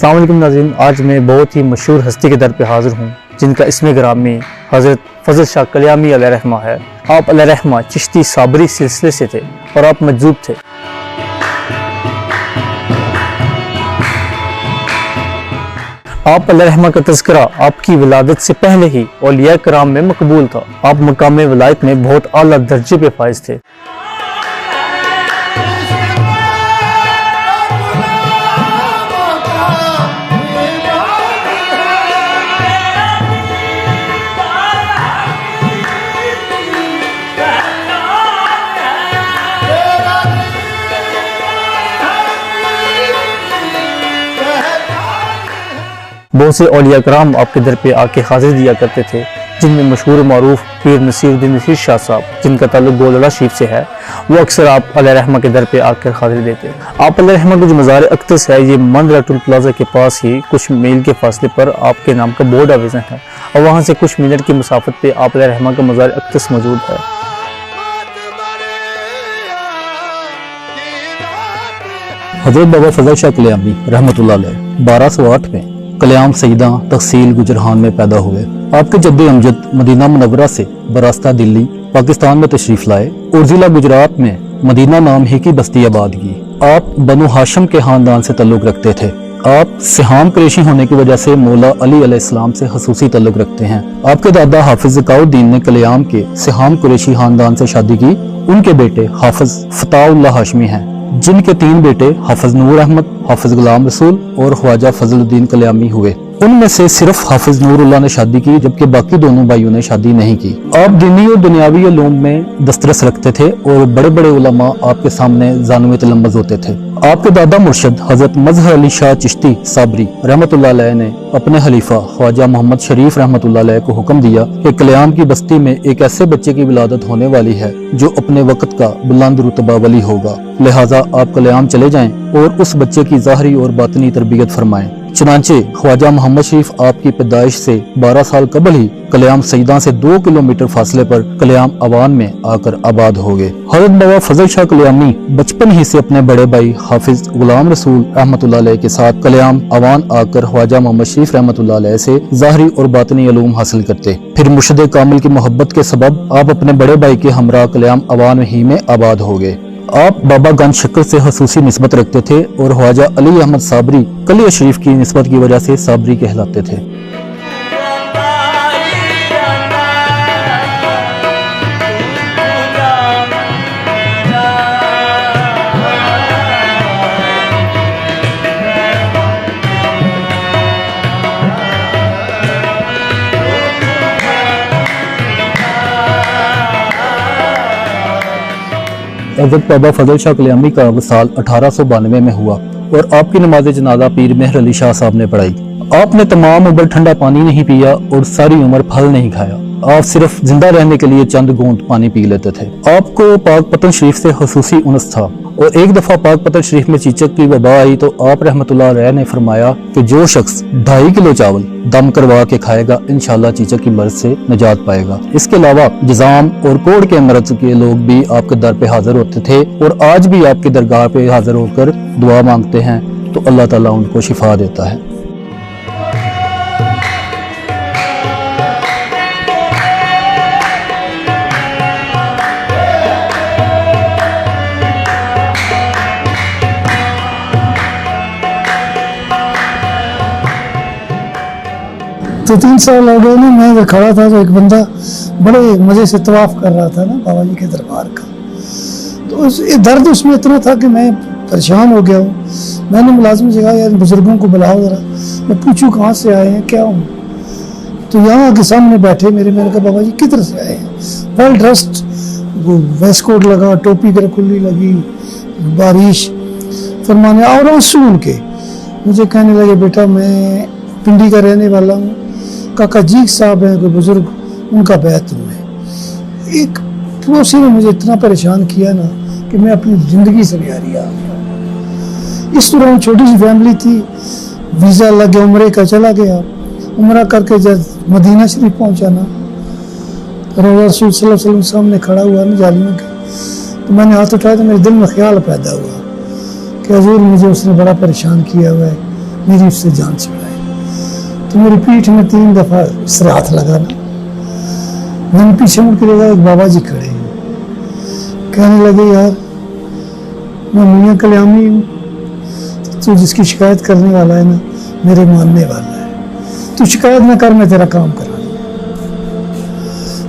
अस्सलाम वालेकुम नाज़रीन, आज मैं बहुत ही मशहूर हस्ती के दर पे हाज़िर हूँ जिनका इसमें ग्रामी हज़रत फजल शाह कल्यामी अलैहिर्रहमा है। आप अलैहिर्रहमा चिश्ती साबरी सिलसिले से थे और आप मजजूब थे। आप अलैहिर्रहमा का तज़किरा आपकी विलादत से पहले ही औलिया कराम में मकबूल था। आप मकाम वलायत में बहुत आला दर्जे पे फाइज थे। बहुत से औलिया कराम आपके दर पे आके हाजिर दिया करते थे, जिनमें मशहूर मारूफ पीर नसीरुद्दीन नसीर शाह साहब, जिनका ताल्लुक गोलड़ा शरीफ से है, वो अक्सर आप अलैहिर्रहमा के दर पे आकर हाजिर देते। आप अलैहिर्रहमा का जो मज़ार अक़दस है, ये मंदरा टोल प्लाजा के पास ही कुछ मील के फासले पर आपके नाम का बोर्ड आवेज़न है और वहाँ से कुछ मिनट की मुसाफत पे आप अलैहिर्रहमा का मज़ार अक़दस मौजूद है। हज़रत बाबा फजल शाह कल्यामी रहमतुल्लाह अलैह 1208 में कल्याम सईदा तहसील गुजरहान में पैदा हुए। आपके जद्दे अमजद मदीना मुनव्वरा से बरास्ता दिल्ली पाकिस्तान में तशरीफ लाए और जिला गुजरात में मदीना नाम ही की बस्ती आबाद की। आप बनु हाशिम के खानदान से ताल्लुक रखते थे। आप सिहाम कुरैशी होने की वजह से मौला अली अलैहिस्सलाम से खसूसी ताल्लुक रखते हैं। आपके दादा हाफिज ज़काउद्दीन ने कल्याम के सिहाम कुरैशी खानदान से शादी की। उनके बेटे हाफिज फताउल्लाह हाशमी हैं, जिनके 3 बेटे हाफिज नूर अहमद, हाफिज गुलाम रसूल और ख्वाजा फजलुद्दीन कल्यामी हुए। उनमें से सिर्फ हाफिज नूरुल्लाह ने शादी की, जबकि बाकी दोनों भाइयों ने शादी नहीं की। आप दीनी और दुनियावी उलूम में दस्तरस रखते थे और बड़े बड़े उलमा आपके सामने ज़ानुए तलम्बज़ होते थे। आपके दादा मुर्शद हजरत मजहर अली शाह चिश्ती साबरी रहमतुल्लाह अलैह ने अपने खलीफा ख्वाजा मोहम्मद शरीफ रहमतुल्लाह अलैह को हुक्म दिया कि कल्याम की बस्ती में एक ऐसे बच्चे की विलादत होने वाली है जो अपने वक्त का बुलंद रुतबा वली होगा, लिहाजा आप कल्याम चले जाएं और उस बच्चे की ज़ाहरी और बातनी तरबियत फरमाएं। चुनांचे ख्वाजा मोहम्मद शरीफ आपकी पैदाइश से 12 साल कबल ही कल्याम सईदा से 2 किलोमीटर फासले पर कल्याम अवान में आकर आबाद हो गए। हज़रत बाबा फजल शाह कल्यामी बचपन ही से अपने बड़े भाई हाफिज गुलाम रसूल रहमतुल्लाह अलैह के साथ कल्याम अवान आकर ख्वाजा मोहम्मद शरीफ रहमतुल्लाह अलैह से ज़ाहरी और बातनी उलूम हासिल करते। फिर मुर्शिद कामिल की मोहब्बत के सबब आप अपने बड़े भाई के हमरा कल्याम अवान ही में आबाद हो गए। आप बाबा गंज शक्कर से खसूसी निस्बत रखते थे और ख्वाजा अली अहमद साबरी कलिया शरीफ की निस्बत की वजह से साबरी कहलाते थे। हज़रत बाबा फजल शाह कल्यामी का वसाल 1892 में हुआ और आपकी नमाज जनाजा पीर मेहर अली शाह साहब ने पढ़ाई। आपने तमाम उम्र ठंडा पानी नहीं पिया और सारी उम्र फल नहीं खाया। आप सिर्फ जिंदा रहने के लिए चंद घूंट पानी पी लेते थे। आपको पाक पतन शरीफ से खसूसी उनस था और एक दफा पाक पतन शरीफ में चीचक की वबा आई तो आप रहमतुल्लाह अलैह ने फरमाया कि जो शख्स 2.5 किलो चावल दम करवा के खाएगा इंशाल्लाह चीचक की मर्ज से निजात पाएगा। इसके अलावा जजाम और कोढ़ के मर्ज के लोग भी आपके दर पे हाजिर होते थे और आज भी आपके दरगाह पे हाजिर होकर दुआ मांगते हैं तो अल्लाह ताला उनको शिफा देता है। तो 3 साल हो गए ना, मैं खड़ा था तो एक बंदा बड़े मज़े से तवाफ़ कर रहा था ना बाबा जी के दरबार का, तो दर्द उसमें इतना था कि मैं परेशान हो गया हूँ। मैंने मुलाजिम से कहा यार बुजुर्गों को बुलाओ ज़रा, मैं पूछूँ कहाँ से आए हैं क्या हूँ। तो यहाँ के सामने बैठे मैंने कहा बाबा जी किधर से आए हैं। वेल ड्रेस्ड, वो वेस्ट कोट लगा, टोपी कर खुली लगी, बारिश फरमाने और आंसू उनके। मुझे कहने लगे बेटा मैं पिंडी का रहने वाला हूँ, काका जी साहब हैं कोई बुजुर्ग, उनका बैत हूँ मैं। एक पड़ोसी ने मुझे इतना परेशान किया ना कि मैं अपनी ज़िंदगी से निहारी आ गया। इस तरह छोटी सी फैमिली थी, वीज़ा लग गया, उम्रे का चला गया। उम्रा करके जब मदीना शरीफ पहुँचा ना, रसूल सल्लल्लाहु अलैहि वसल्लम सामने खड़ा हुआ ना जालियों के, तो मैंने हाथ उठाया तो मेरे दिल में ख्याल पैदा हुआ कि हजूर मुझे उसने बड़ा परेशान किया हुआ है, मेरी उससे जान छुड़ाई। तो मेरी पीठ में 3 दफा इस तरह हाथ लगा ना, मैंने पीछे मुड़ के देखा, एक बाबा जी खड़े हैं। कहने लगे, यार मैं मियां कल्यामी हूँ, तू जिसकी शिकायत करने वाला है ना, मेरे मानने वाला है, तू शिकायत ना कर, मैं तेरा काम करा।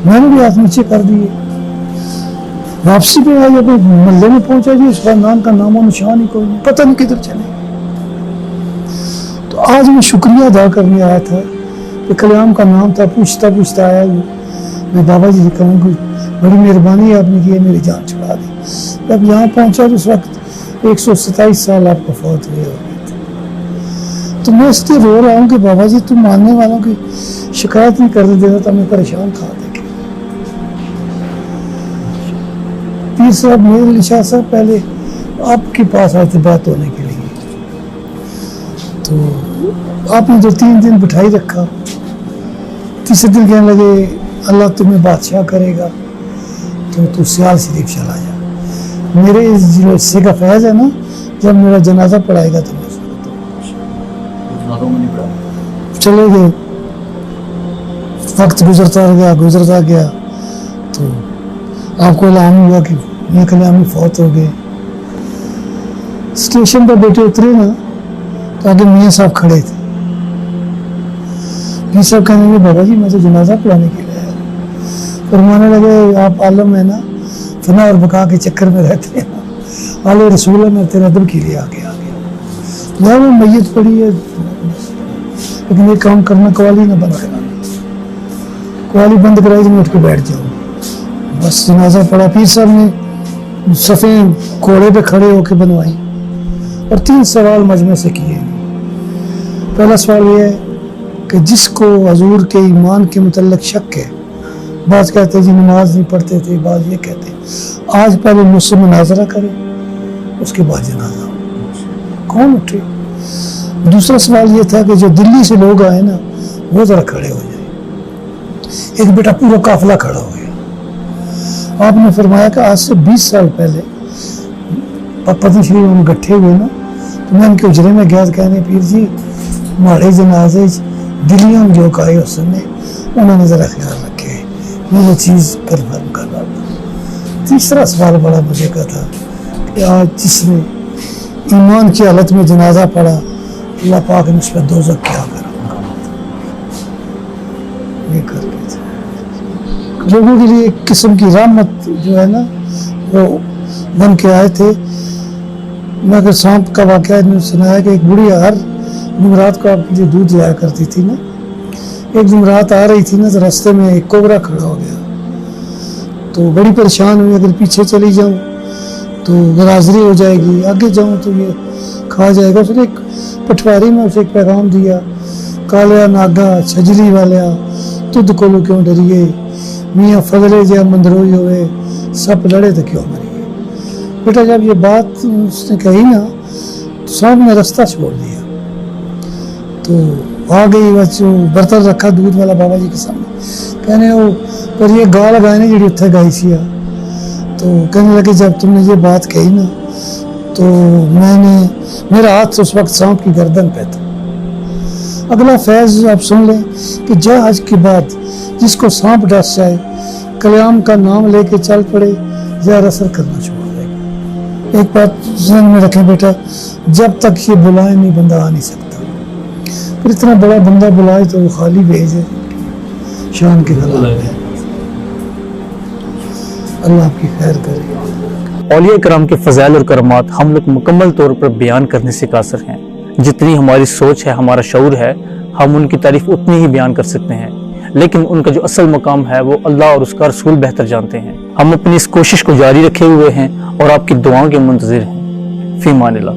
मैंने भी हाथ नीचे कर दिए। वापसी पे आया, जब मोहल्ले में पहुंचा जी, उस नाम का नामो निशान ही कोई नहीं, पता नहीं किधर चले। तो आज मैं शुक्रिया अदा करने आया था कि कल्याम का नाम था, पूछता पूछता आया हूँ। मैं बाबा जी से कहूँगी, बड़ी मेहरबानी है आपने की है, मेरी जान छुड़ा दी। जब यहाँ पहुंचा तो उस वक्त 127 साल आपको फौत हुए हो गए थे। तो मैं इसलिए रो रहा हूँ कि बाबा जी तुम मानने वालों की शिकायत नहीं करने देना तो मैं परेशान था। देखे पीर साहब मेरे अली शाह साहब पहले आपके पास आए थे बात होने के लिए, तो आपने जो 3 दिन बिठाई रखा, तीसरे दिन कहने लगे अल्लाह तुम्हें बादशाह करेगा तो तू सियाल शरीफ चला जा। मेरे जो हिस्से का फैज है ना, जब मेरा जनाजा पढ़ाएगा तो मैं चले गए। वक्त गुजरता गया तो आपको इल्हाम हुआ कि मियां कल्यामी फौत हो गए। स्टेशन पर बेटे उतरे ना, तो आगे मियां साहब खड़े थे। मियां साहब कहने लगे, बाबा जी मैं तो जनाजा पढ़ाने के लिए आया। फरमाने लगे, आप आलम है ना, फना और बका के चक्कर में रहते हैं, आले रसूल है, मैं तेरे अदब के लिए आ गया। यार वो मैयत पड़ी है, लेकिन ये काम करना, कवाली ना बंद कराना, कवाली बंद कराई तो मैं उठ के बैठ जाऊँ। बस जनाजा पढ़ा। पीर साहब ने सफ़े घोड़े पे खड़े होकर बनवाई और 3 सवाल मजमे से किए। पहला सवाल यह है कि जिसको हजूर के ईमान के मुतल्लिक शक है, बाज़ कहते जी नमाज नहीं पढ़ते थे, बाज़ ये कहते आज पहले मुझसे मुनाजरा करे, उसके बाद जनाजा कौन उठे। दूसरा सवाल ये था कि जो दिल्ली से लोग आए ना, वो जरा खड़े हो जाए। एक बेटा पूरा काफिला खड़ा हो गया। आपने फरमाया कि आज से 20 साल पहले पति श्री हम इकट्ठे हुए ना, तो मैं उनके उजरे में गया, कहने पीर जी हमारे जनाजे दिल्लियों में लोग आए, उस समय उन्होंने जरा ख्याल रखे, मैं वो चीज़ कन्फर्म कर रहा था। तीसरा सवाल बड़ा मजे का था कि आज जिसने ईमान की हालत में जनाजा पढ़ा, अल्लाह पाक ने उस पर दोज़ख क्या करा। ये करके लोगों के लिए एक किस्म की रहमत जो है ना, वो बन के आए थे। मैं अगर सांप का वाक़या सुनाया कि एक बुढ़ी हर जुमरात को आपके लिए दूध लाया करती थी ना। एक जुमरात आ रही थी ना, तो रास्ते में एक कोबरा खड़ा हो गया, तो बड़ी परेशान हुई, अगर पीछे चली जाऊँ तो गराजरी हो जाएगी, आगे जाऊँ तो ये खा जाएगा। फिर एक पटवारी में उसे एक पैगाम दिया, कालिया नागा छजली वालिया तुद को क्यों डरिए, मियाँ फजले जया मंदरोई होवे, सब लड़े तो क्यों मरिए। बेटा जब ये बात उसने कही ना, तो सामने रास्ता छोड़ दिया, तो आ गई बच्चों बर्तन रखा दूध वाला बाबा जी के सामने, कहने वो पर ये गाल गायने जी उत्थे गाई सी। तो कहने लगे जब तुमने ये बात कही ना, तो मेरा हाथ उस वक्त सांप की गर्दन पे था। अगला फैज आप सुन लें कि जहाज के बाद जिसको सांप डस जाए, कल्याम का नाम लेके चल पड़े, ज़्यादा असर करना छोड़ देगा। एक बात ज़हन में रखें बेटा, जब तक ये बुलाए नहीं बंदा आ नहीं सकता। फिर इतना बड़ा बंदा बुलाए तो वो खाली भेजे, शान के खिलाफ है। अल्लाह आपकी खैर करे। औलिया कराम के फ़ज़ाइल और करमात हम लोग मुकम्मल तौर पर बयान करने से कासिर हैं। जितनी हमारी सोच है, हमारा शऊर है, हम उनकी तारीफ उतनी ही बयान कर सकते हैं, लेकिन उनका जो असल मकाम है वो अल्लाह और उसका रसूल बेहतर जानते हैं। हम अपनी इस कोशिश को जारी रखे हुए हैं और आपकी दुआओं के मुंतज़िर हैं। फ़ी अमान अल्लाह।